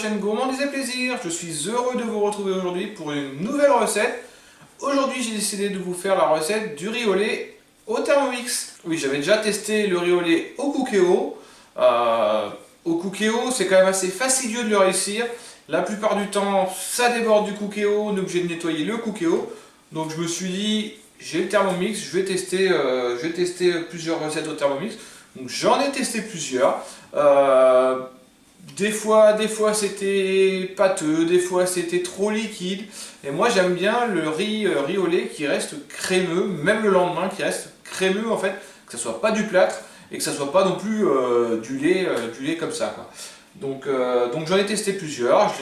chaîne Gourmandise et Plaisir. Je suis heureux de vous retrouver aujourd'hui pour une nouvelle recette. Aujourd'hui j'ai décidé de vous faire la recette du riz au lait au Thermomix. Oui, j'avais déjà testé le riz au lait au Cookéo. Au Cookéo c'est quand même assez fastidieux de le réussir. La plupart du temps ça déborde du Cookéo, on est obligé de nettoyer le Cookéo. Donc je me suis dit, j'ai le Thermomix, je vais tester plusieurs recettes au Thermomix. Donc j'en ai testé plusieurs. Des fois c'était pâteux, des fois c'était trop liquide. Et moi j'aime bien le riz au lait qui reste crémeux, même le lendemain qui reste crémeux en fait, que ça soit pas du plâtre et que ça soit pas non plus du lait comme ça, quoi. Donc j'en ai testé plusieurs,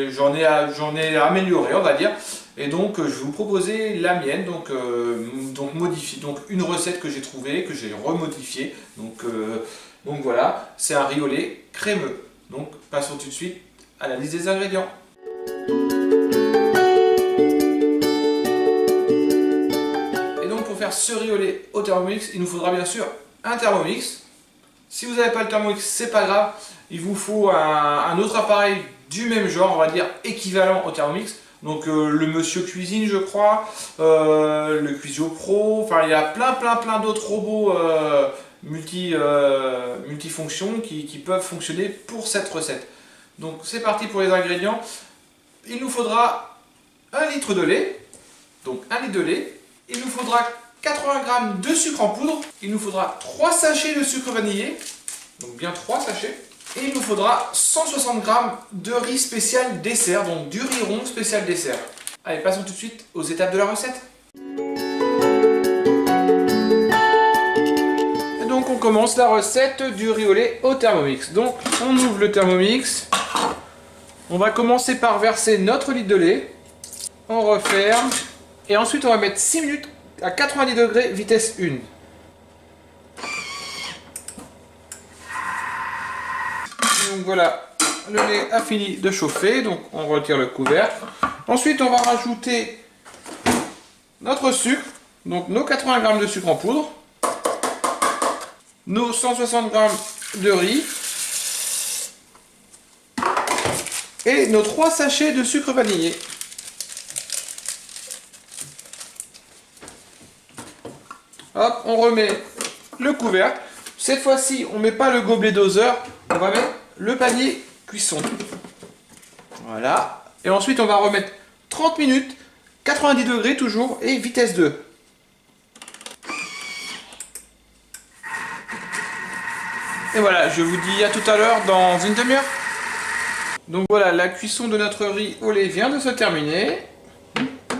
j'en ai amélioré on va dire. Et donc je vais vous proposer la mienne, donc modifiée, donc une recette que j'ai trouvée, que j'ai remodifiée. Donc voilà, c'est un riz au lait crémeux. Donc passons tout de suite à la liste des ingrédients. Et donc pour faire ce riz au lait au Thermomix, il nous faudra bien sûr un Thermomix. Si vous n'avez pas le Thermomix, c'est pas grave, il vous faut un autre appareil du même genre, on va dire équivalent au Thermomix. Donc le Monsieur Cuisine je crois, le Cuisio Pro, enfin il y a plein d'autres robots multifonctions qui peuvent fonctionner pour cette recette. Donc c'est parti pour les ingrédients. Il nous faudra 1 litre de lait, donc 1 litre de lait. Il nous faudra 80 g de sucre en poudre. Il nous faudra 3 sachets de sucre vanillé, donc bien 3 sachets. Et il nous faudra 160 g de riz spécial dessert, donc du riz rond spécial dessert. Allez, passons tout de suite aux étapes de la recette. Et donc on commence la recette du riz au lait au Thermomix. Donc on ouvre le Thermomix. On va commencer par verser notre litre de lait. On referme. Et ensuite on va mettre 6 minutes à 90 degrés vitesse 1. Donc voilà, le lait a fini de chauffer, donc on retire le couvercle. Ensuite on va rajouter notre sucre, donc nos 80 g de sucre en poudre, nos 160 g de riz et nos 3 sachets de sucre vanillé. Hop, on remet le couvercle. Cette fois-ci, on ne met pas le gobelet doseur, on va mettre le panier cuisson. Voilà. Et ensuite, on va remettre 30 minutes, 90 degrés toujours, et vitesse 2. Et voilà, je vous dis à tout à l'heure dans une demi-heure. Donc voilà, la cuisson de notre riz au lait vient de se terminer.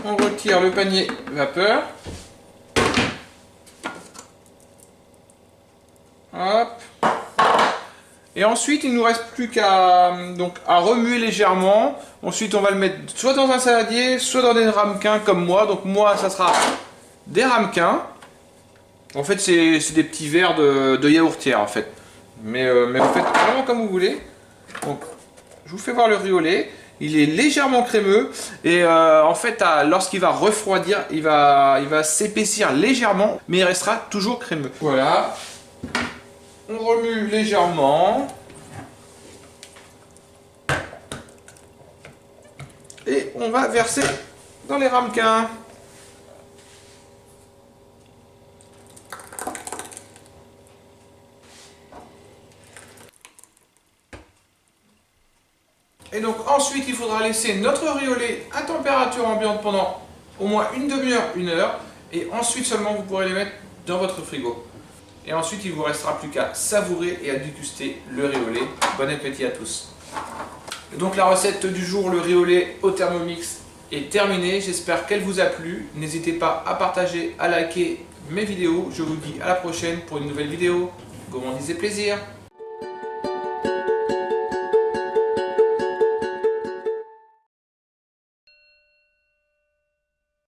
On retire le panier vapeur. Hop. Et ensuite il nous reste plus qu'à remuer légèrement. Ensuite on va le mettre soit dans un saladier, soit dans des ramequins comme moi. Donc moi ça sera des ramequins. En fait c'est des petits verres de yaourtière en fait. Mais vous faites vraiment comme vous voulez. Donc je vous fais voir le riz au lait. Il est légèrement crémeux et en fait lorsqu'il va refroidir il va s'épaissir légèrement, mais il restera toujours crémeux. Voilà. On remue légèrement. Et on va verser dans les ramequins. Et donc ensuite il faudra laisser notre riz au lait à température ambiante pendant au moins une demi-heure, 1 heure. Et ensuite seulement vous pourrez les mettre dans votre frigo. Et ensuite, il ne vous restera plus qu'à savourer et à déguster le riz au lait. Bon appétit à tous. Et donc la recette du jour, le riz au lait au Thermomix, est terminée. J'espère qu'elle vous a plu. N'hésitez pas à partager, à liker mes vidéos. Je vous dis à la prochaine pour une nouvelle vidéo. Gourmandise et Plaisir.